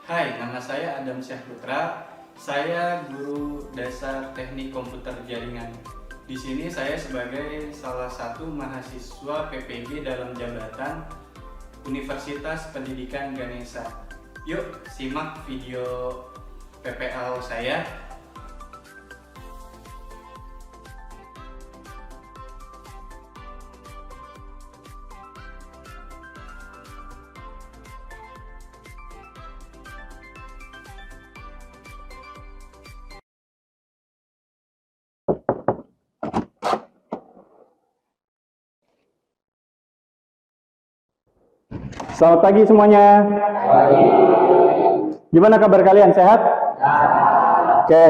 Hai, nama saya Adam Syahputra. Saya guru dasar Teknik Komputer Jaringan. Di sini saya sebagai salah satu mahasiswa PPG dalam jabatan Universitas Pendidikan Ganesha. Yuk, simak video PPL saya. Selamat pagi semuanya. Pagi. Gimana kabar kalian? Sehat? Oke.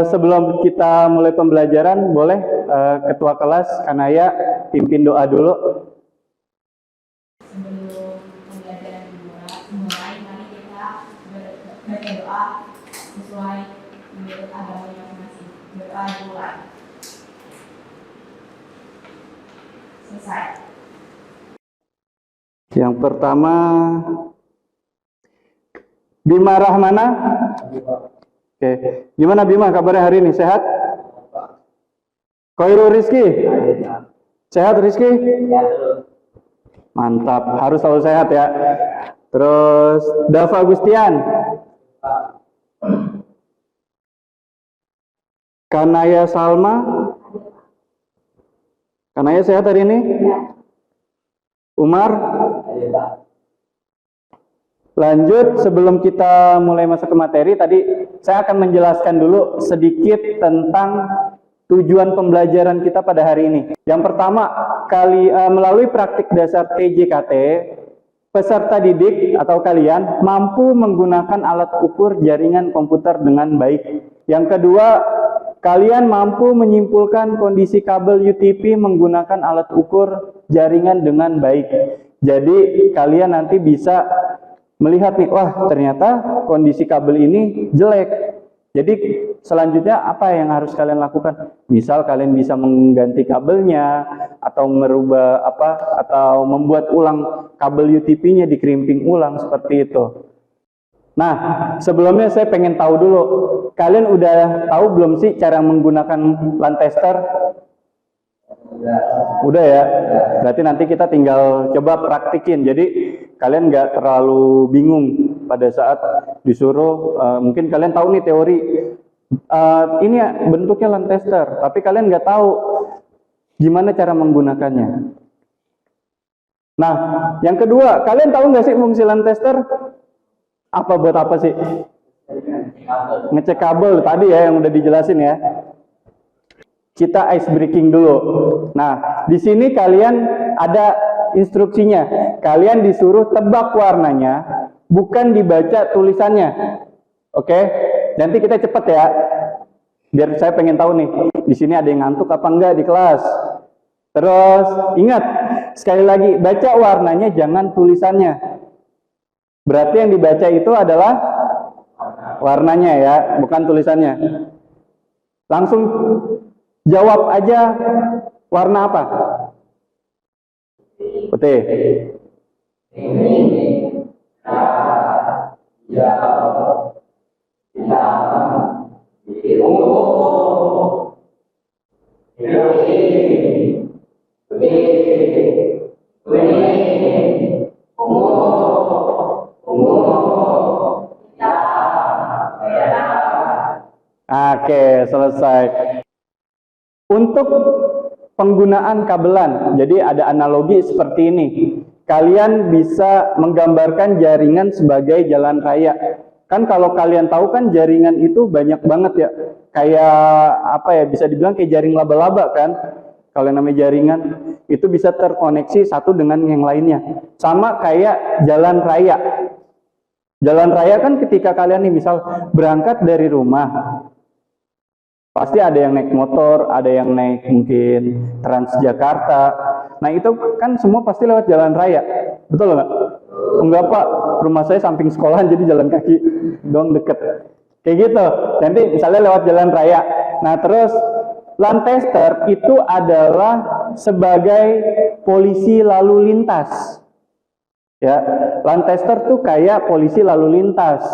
Sebelum kita mulai pembelajaran, boleh Ketua kelas Kanaya pimpin doa dulu. Sebelum pembelajaran dimulai, mari kita berdoa sesuai menurut agama masing-masing. Berdoa dimulai. Selesai. Yang pertama, Bima Rahmana. Oke. Gimana Bima kabarnya hari ini? Sehat? Koirul Rizky. Sehat Rizky? Mantap, harus selalu sehat ya. Terus Dava Agustian. Kanaya Salma. Kanaya sehat hari ini? Umar. Lanjut, sebelum kita mulai masuk ke materi, tadi saya akan menjelaskan dulu sedikit tentang tujuan pembelajaran kita pada hari ini. Yang pertama, melalui praktik dasar TJKT, peserta didik atau kalian mampu menggunakan alat ukur jaringan komputer dengan baik. Yang kedua, kalian mampu menyimpulkan kondisi kabel UTP menggunakan alat ukur jaringan dengan baik. Jadi kalian nanti bisa melihat nih, wah ternyata kondisi kabel ini jelek. Jadi selanjutnya apa yang harus kalian lakukan? Misal kalian bisa mengganti kabelnya atau merubah atau membuat ulang kabel UTP-nya, dikerimping ulang seperti itu. Nah, sebelumnya saya pengen tahu dulu, kalian udah tahu belum sih cara menggunakan LAN tester? Udah ya? Berarti nanti kita tinggal coba praktikin. Jadi kalian nggak terlalu bingung pada saat disuruh. Mungkin kalian tahu nih teori. Ini bentuknya LAN tester, tapi kalian nggak tahu gimana cara menggunakannya. Nah, yang kedua, kalian tahu nggak sih fungsi LAN tester? Apa buat apa sih? Ngecek kabel tadi ya yang udah dijelasin ya. Kita ice breaking dulu. Nah, di sini kalian ada instruksinya. Kalian disuruh tebak warnanya, bukan dibaca tulisannya. Oke? Nanti kita cepet ya. Biar saya pengen tahu nih, di sini ada yang ngantuk apa enggak di kelas. Terus ingat, sekali lagi baca warnanya, jangan tulisannya. Berarti yang dibaca itu adalah warnanya ya, bukan tulisannya. Langsung jawab aja, warna apa? Putih. Oke, selesai. Untuk penggunaan kabelan, jadi ada analogi seperti ini. Kalian bisa menggambarkan jaringan sebagai jalan raya. Kan kalau kalian tahu kan jaringan itu banyak banget ya. Kayak apa ya, bisa dibilang kayak jaring laba-laba kan. Kalau namanya jaringan itu bisa terkoneksi satu dengan yang lainnya. Sama kayak jalan raya. Jalan raya kan ketika kalian nih misal berangkat dari rumah, pasti ada yang naik motor, ada yang naik mungkin Transjakarta. Nah itu kan semua pasti lewat jalan raya, betul nggak? Enggak Pak, rumah saya samping sekolahan jadi jalan kaki doang deket. Kayak gitu, nanti misalnya lewat jalan raya. Nah terus LAN tester itu adalah sebagai polisi lalu lintas. Ya, line tester tuh kayak polisi lalu lintas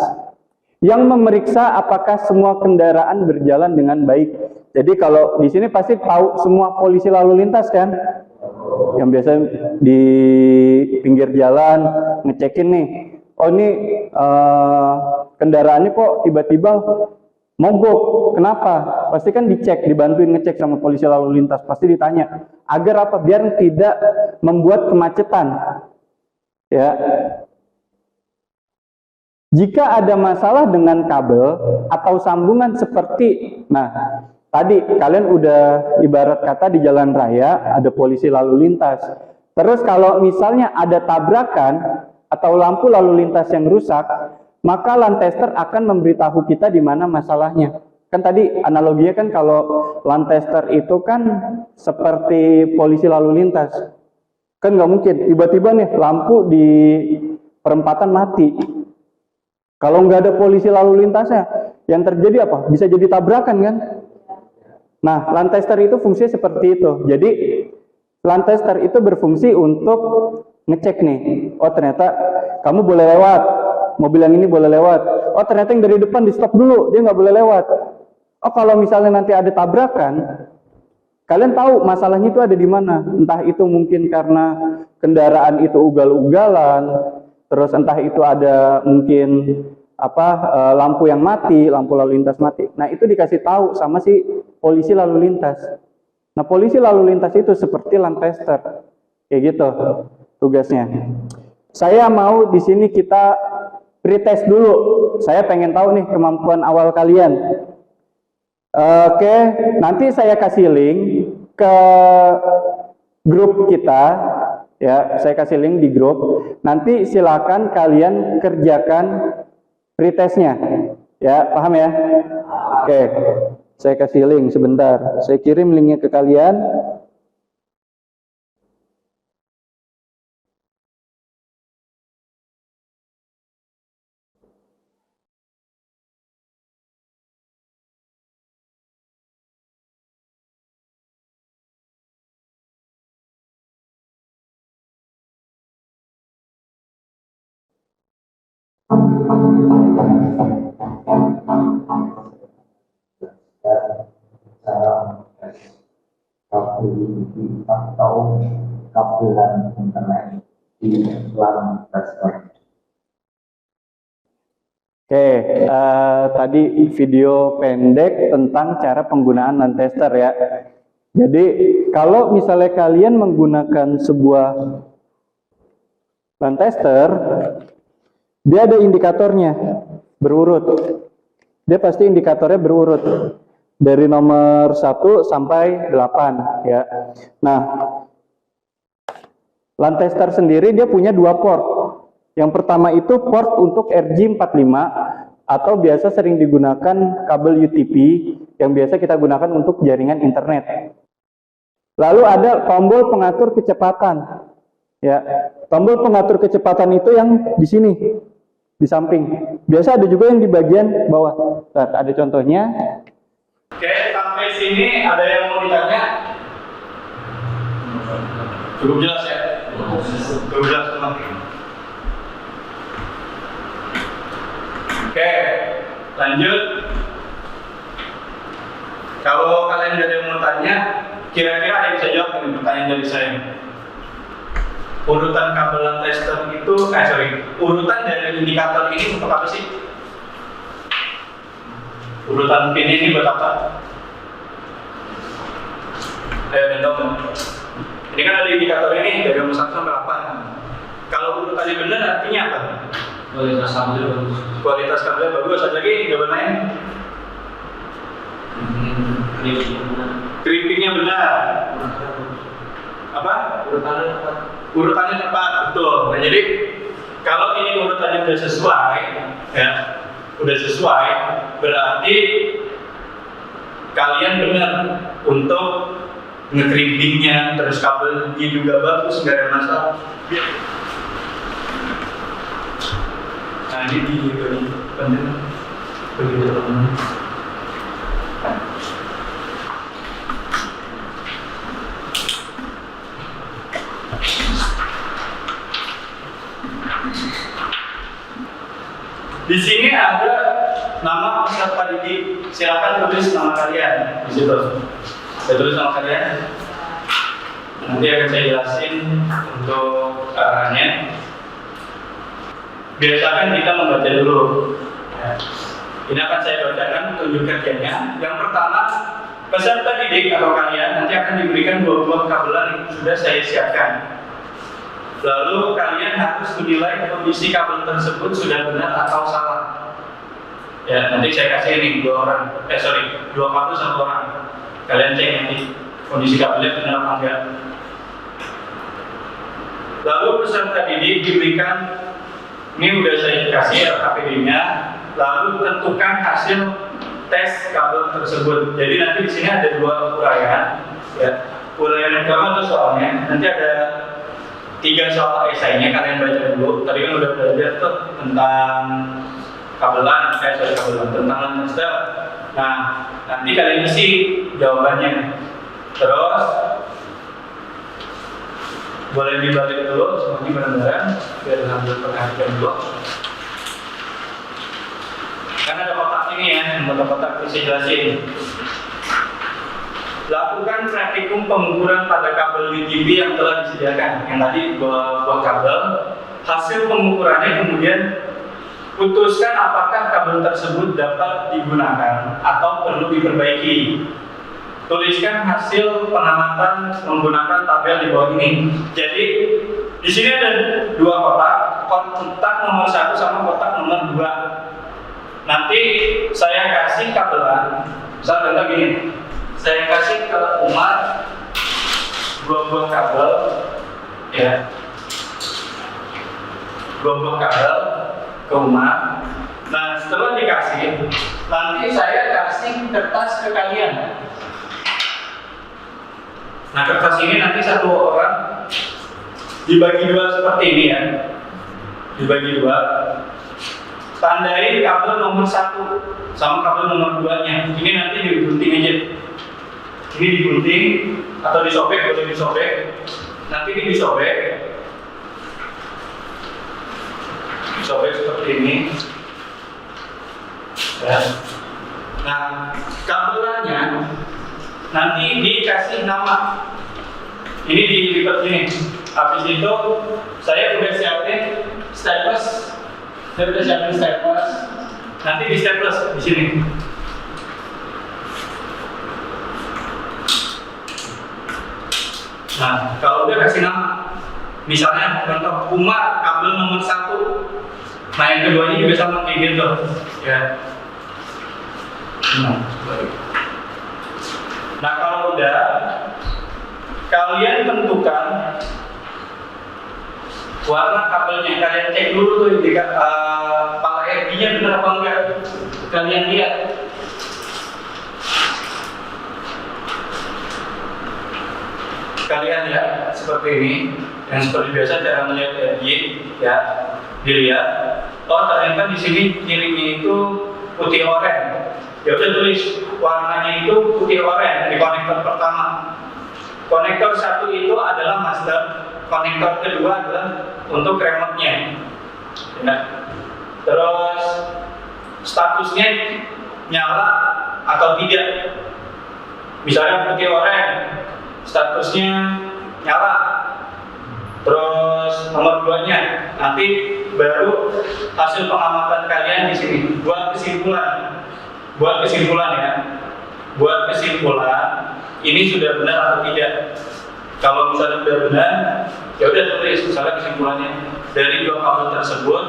yang memeriksa apakah semua kendaraan berjalan dengan baik. Jadi kalau di sini pasti tahu semua polisi lalu lintas kan? Yang biasa di pinggir jalan ngecekin nih. Oh ini kendaraannya kok tiba-tiba mogok. Kenapa? Pasti kan dicek, dibantuin ngecek sama polisi lalu lintas. Pasti ditanya. Agar apa? Biar tidak membuat kemacetan. Ya. Jika ada masalah dengan kabel atau sambungan seperti, nah tadi kalian udah ibarat kata di jalan raya ada polisi lalu lintas. Terus kalau misalnya ada tabrakan atau lampu lalu lintas yang rusak, maka line tester akan memberitahu kita di mana masalahnya. Kan tadi analoginya kan kalau line tester itu kan seperti polisi lalu lintas. Kan nggak mungkin tiba-tiba nih lampu di perempatan mati. Kalau nggak ada polisi lalu lintasnya, yang terjadi apa? Bisa jadi tabrakan kan? Nah, line tester itu fungsinya seperti itu. Jadi, line tester itu berfungsi untuk ngecek nih. Oh, ternyata kamu boleh lewat. Mobil yang ini boleh lewat. Oh, ternyata yang dari depan di stop dulu. Dia nggak boleh lewat. Oh, kalau misalnya nanti ada tabrakan, kalian tahu masalahnya itu ada di mana. Entah itu mungkin karena kendaraan itu ugal-ugalan, terus entah itu ada mungkin lampu yang mati, lampu lalu lintas mati. Nah, itu dikasih tahu sama si polisi lalu lintas. Nah, polisi lalu lintas itu seperti line tester. Kayak gitu tugasnya. Saya mau di sini kita pretest dulu. Saya pengen tahu nih kemampuan awal kalian. Oke, nanti saya kasih link ke grup kita. Ya, saya kasih link di grup. Nanti silakan kalian kerjakan pretestnya. Ya, paham ya? Oke, saya kasih link sebentar. Saya kirim linknya ke kalian. Cara kabel TV atau kabelan internet di line tester. Oke, tadi video pendek tentang cara penggunaan line tester ya. Jadi kalau misalnya kalian menggunakan sebuah line tester, dia ada indikatornya berurut. Dia pasti indikatornya berurut dari nomor 1 sampai 8 ya. Nah, line tester sendiri dia punya 2 port. Yang pertama itu port untuk RJ45 atau biasa sering digunakan kabel UTP yang biasa kita gunakan untuk jaringan internet. Lalu ada tombol pengatur kecepatan. Ya, tombol pengatur kecepatan itu yang di sini, di samping. Biasa ada juga yang di bagian bawah. Nah, ada contohnya. Oke, sampai sini ada yang mau ditanya? Cukup jelas ya? Cukup jelas teman. Oke, lanjut. Kalau kalian ada yang mau tanya, kira-kira ada yang bisa jawab dengan pertanyaan dari saya? Urutan kabel line tester itu, urutan dari indikator ini untuk apa sih? Urutan pin ini buat apa? Dan dong. Ini kan ada indikator ini dari nomor 1 sampai 8. Kalau urutannya benar artinya apa? Kualitas kabel bagus. Kualitas kabelnya bagus. Ada lagi jawaban lain? Crimpingnya benar. Apa? Urutannya tepat, betul. Nah, jadi kalau ini urutannya sudah sesuai, ya, udah sesuai, berarti kalian benar untuk nge-crimpingnya, terus kabelnya juga bagus, nggak ada masalah. Nah, ini di begitu teman-teman. Di sini ada nama peserta didik. Silakan tulis nama kalian di situ. Saya tulis nama kalian. Nanti akan saya jelasin untuk arahnya. Biasakan kita membaca dulu. Ya. Ini akan saya bacakan tunjuk kerjanya. Yang pertama, peserta didik atau kalian nanti akan diberikan 2 buah kabelan yang sudah saya siapkan. Lalu kalian harus menilai kondisi kabel tersebut sudah benar atau salah. Ya, nanti saya kasih ini 2 kabel 1 orang. Kalian cek nanti kondisi kabelnya benar apa enggak. Lalu peserta didik diberikan, ini udah saya kasih KPD-nya. Lalu tentukan hasil tes kabel tersebut. Jadi nanti di sini ada 2 uraian. Ya, uraian yang pertama itu soalnya. Nanti ada 3 soal esainya, kalian baca dulu. Tadi kan udah belajar tuh tentang kabelan, tentang lantai. Nah, nanti kalian isi jawabannya. Terus boleh dibalik dulu semuanya bareng-bareng biar ambil perhatian dulu. Karena ada kotak ini ya, kotak bisa jelasin. Lakukan praktikum pengukuran pada kabel UTB yang telah disediakan. Yang tadi 2 buah kabel. Hasil pengukurannya kemudian putuskan apakah kabel tersebut dapat digunakan atau perlu diperbaiki. Tuliskan hasil pengamatan menggunakan tabel di bawah ini. Jadi di sini ada 2 kotak nomor 1 sama kotak nomor 2. Nanti saya kasih kabelan. Misalnya gini. Saya kasih ke Umar 2 buah kabel, ya, 2 buah kabel ke Umar. Nah, setelah dikasih, nanti saya kasih kertas ke kalian. Nah, kertas ini nanti 1 orang dibagi 2 seperti ini ya, dibagi 2. Tandai kabel nomor 1 sama kabel nomor 2-nya. Ini nanti digunting aja. Ini digunting atau disobek, boleh disobek. Nanti ini disobek seperti ini. Ya. Nah, kabelannya nanti dikasih nama. Ini dilipat ini. Habis itu saya udah siapin staples. Nanti di staples di sini. Nah, kalau udah kasih nama, misalnya contoh Umar kabel nomor 1. Nah, yang keduanya juga sama kayak gitu, ya. Nah, kalau udah, kalian tentukan warna kabelnya. Kalian cek dulu tuh, pala RG-nya benar apa enggak. Kalian lihat. Kalian lihat seperti ini, yang seperti biasa cara melihat RG, ya, dilihat. Oh, ternyata di sini kirinya itu putih oranye. Ya udah tulis warnanya itu putih oranye di konektor pertama. Konektor 1 itu adalah master, konektor kedua adalah untuk remote-nya. Ya. Terus statusnya nyala atau tidak. Misalnya putih oranye, statusnya nyala. Terus nomor 2-nya nanti baru hasil pengamatan kalian di sini. Buat kesimpulan ya. Buat kesimpulan ini sudah benar atau tidak. Kalau misalnya sudah benar, ya udah tulis misalnya kesimpulannya dari 2 kabel tersebut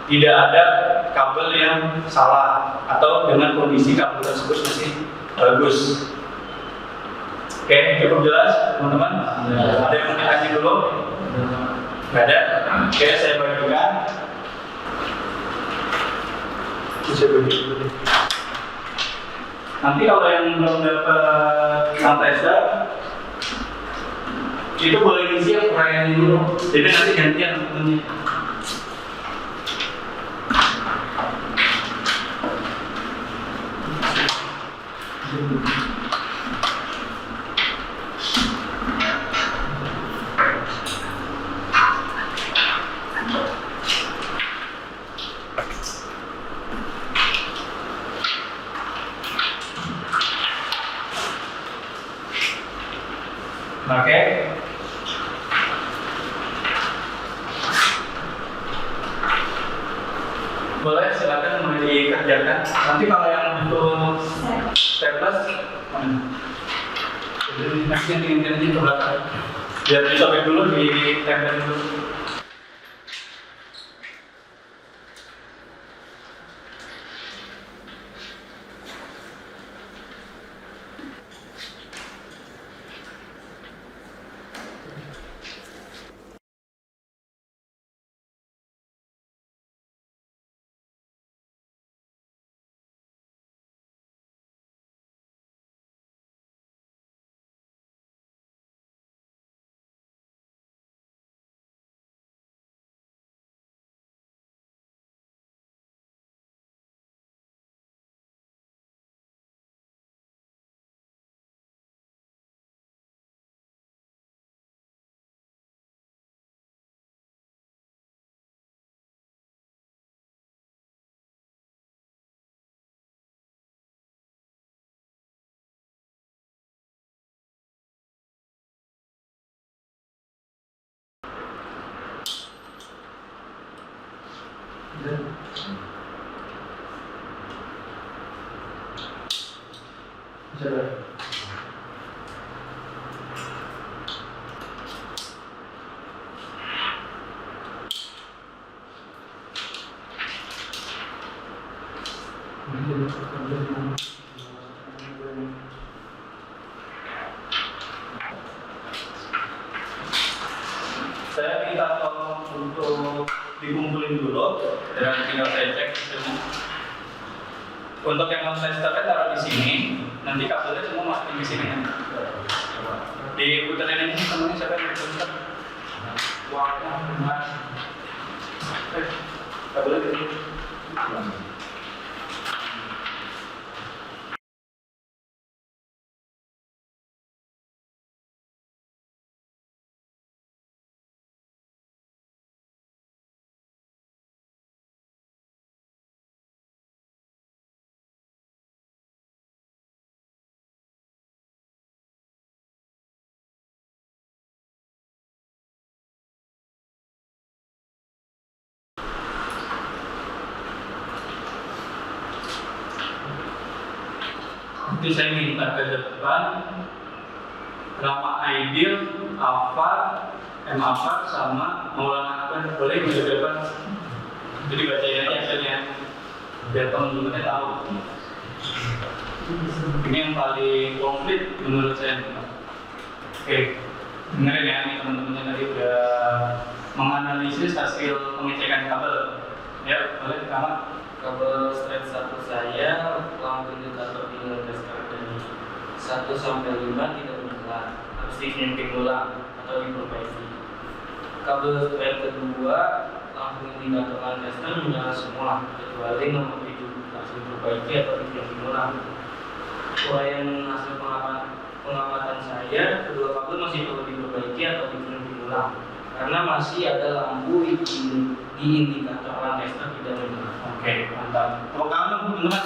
tidak ada kabel yang salah atau dengan kondisi kabel tersebut masih bagus. Oke, cukup jelas teman-teman? Ada yang mau ditanya dulu? Nggak ada? Oke, saya bagikan. Bisa bagi. Nanti kalau yang belum dapat Nantesa, itu boleh ngisi yang uraian dulu. Jadi nanti gantian temennya. Oke. Boleh, silakan mulai dikerjakan. Nanti kalau yang butuh staples, jadi nanti intinya ke belakang. Biar disobek dulu, ditempel dulu. Saya minta tolong untuk dikumpulin dulu dan tinggal saya cek hasilnya. Untuk yang non tester taruh di sini, nanti kabelnya semua masukin di sini ya. Diputerin ini temennya siapa yang diputer? Wah, mas. Kabelnya di sini. Itu saya minta ke depan Rama Aidil, Afar, M. Afar sama Maulana Akbar boleh ke depan. Jadi bacain aja hasilnya biar teman-temannya tahu. Ini yang paling komplit menurut saya. Oke, dengerin ya, ini teman-temannya tadi udah menganalisis hasil pengecekan kabel. Ya, boleh dikamat. Kabel strap 1 saya lampu indikator di tester dari 1 sampai 5 tidak menyala, harus dikirim ulang atau diperbaiki. Kabel strap kedua lampu indikator tester menyala semua kecuali nomor 7 harus diperbaiki atau dikirim ulang. Uraian hasil pengamatan saya, kedua kabel masih perlu diperbaiki atau dikirim ulang karena masih ada lampu di indikator tester tidak menyala. Oke, mantap. Tepuk tangan dong, teman-teman.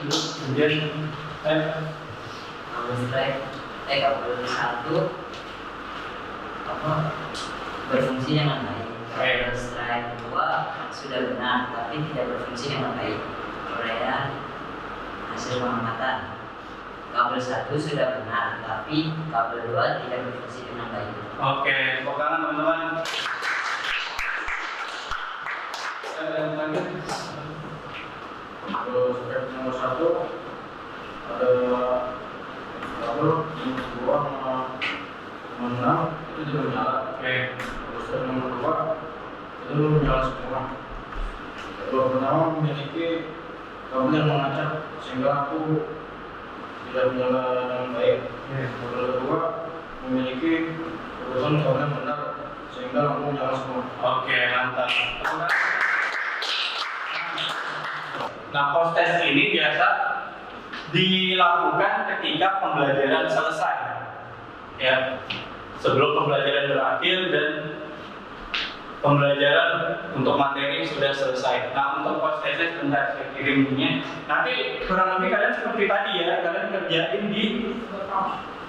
Kemudian, kabel strike, kabel 1 berfungsi dengan baik. Kabel strike 2 sudah benar, tapi tidak berfungsi dengan baik. Uraian hasil pengamatan. Kabel 1 sudah benar, tapi kabel 2 tidak berfungsi dengan baik. oke, tepuk tangan teman-teman. Terus step nomor 1 ada kabel nomor 2 sama 6 itu tidak menyala. Oke, Terus step nomor 2 itu menyala semua. Kabel pertama memiliki kabel yang mengacak sehingga aku tidak menyala dengan baik. Kabel kedua memiliki urusan kabel yang benar sehingga lampu menyala semua. oke, mantap. Nah, post test ini biasa dilakukan ketika pembelajaran selesai, ya, sebelum pembelajaran berakhir dan pembelajaran untuk materi sudah selesai. Nah, untuk post essay sebentar saya kirim linknya. Nanti kurang lebih kalian seperti tadi ya, kalian kerjain di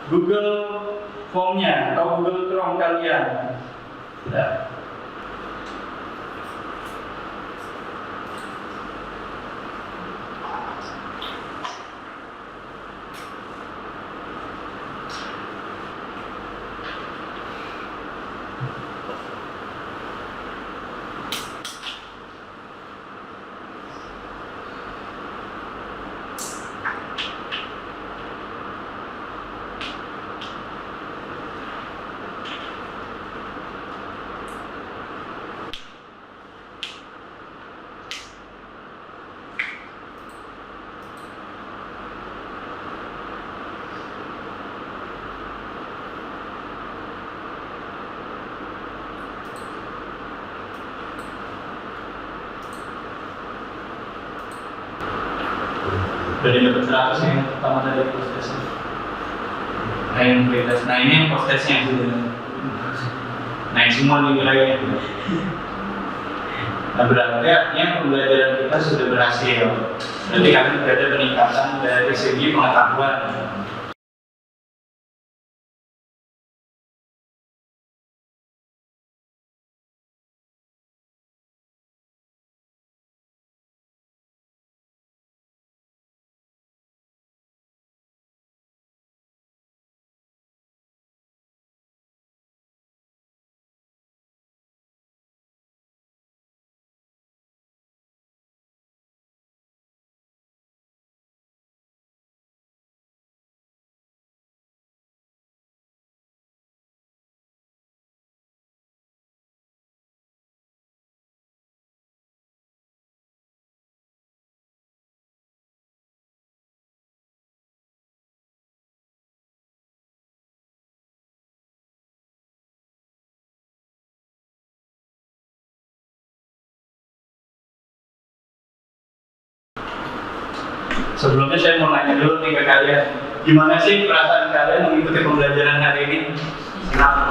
Google Form-nya atau Google Chrome kalian. Sudah. Udah dapat 100 yang pertama dari prosesnya. Nah, yang kualitas. Nah, ini yang prosesnya sudah naik semua nih wilayahnya. Nah, berarti artinya pembelajaran kita sudah berhasil. Berarti kami ada peningkatan dari segi pengetahuan. Sebelumnya saya mau nanya dulu nih ke kalian, gimana sih perasaan kalian mengikuti pembelajaran hari ini? Senang.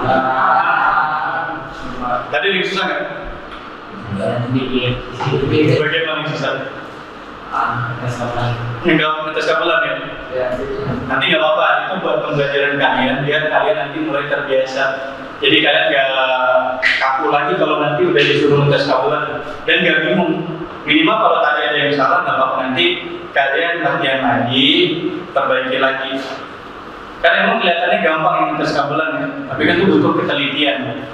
Tadi yang susah nggak? Bagian paling susah? Ngetes kabelan ya? Nanti nggak apa-apa, itu buat pembelajaran kalian, biar kalian nanti mulai terbiasa. Jadi kalian nggak kaku lagi kalau nanti udah disuruh ngetes kabelan dan nggak bingung. Minimal kalau tadi ada yang salah nggak apa-apa, nanti kalian latihan lagi, perbaiki lagi. Kan emang kelihatannya gampang yang ngetes kabelan ya, tapi kan itu butuh ketelitian.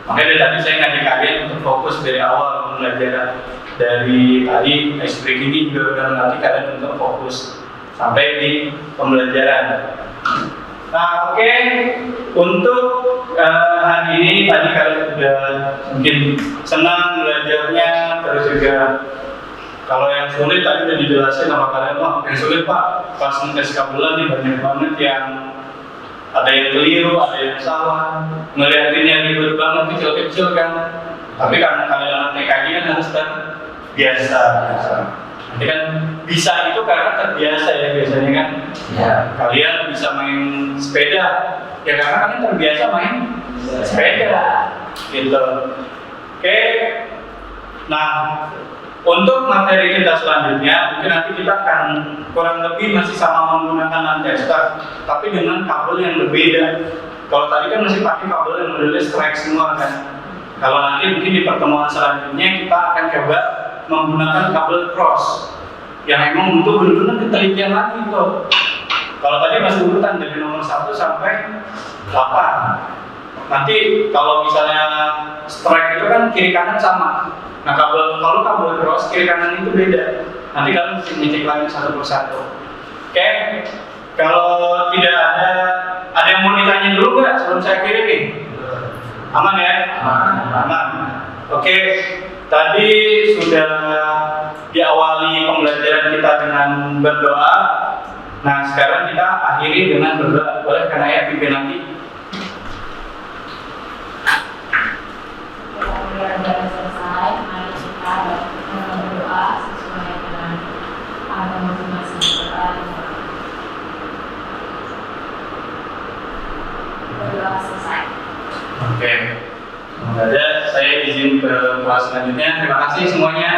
Makanya dari tadi saya ngajak kalian untuk fokus dari awal pembelajaran. Dari tadi ice breaking ini juga udah melatih kalian untuk fokus sampai di pembelajaran. Nah, oke. Untuk hari ini tadi kalian udah mungkin senang belajarnya, terus juga kalau yang sulit tadi udah dijelasin sama kalian, wah yang sulit Pak, pas ngetes kabelan nih banyak banget yang ada yang keliru, ada yang salah, ngeliatinnya ribet banget, kecil-kecil kan. Tapi karena kalian TK kan harus terbiasa. Nanti kan bisa itu karena terbiasa ya biasanya kan. Ya. Kalian bisa main sepeda, ya karena kalian terbiasa main sepeda, gitu. Oke. Nah, untuk materi kita selanjutnya, mungkin nanti kita akan kurang lebih masih sama menggunakan tester, tapi dengan kabel yang berbeda. Kalau tadi kan masih pakai kabel yang modelnya strike semua kan. Kalau nanti mungkin di pertemuan selanjutnya kita akan coba menggunakan kabel cross yang emang butuh benar-benar ketelitian lagi tuh. Kalau tadi masih urutan dari nomor 1 sampai 8. Nanti kalau misalnya strike itu kan kiri kanan sama. Nah kalau kabel cross kiri kanan itu beda. Nanti kalian mesti ngecek lagi satu persatu. Oke. Kalau tidak ada yang mau ditanya dulu nggak sebelum saya kirim nih? Aman ya? Aman. Oke. Tadi sudah diawali pembelajaran kita dengan berdoa. Nah sekarang kita akhiri dengan berdoa. Boleh karena ya pimpin nanti. Pembelajaran selesai, mari kita berdoa sesuai dengan agama masing-masing. Berdoa selesai. Oke. Semoga ada saya izin ke kelas selanjutnya. Terima kasih semuanya.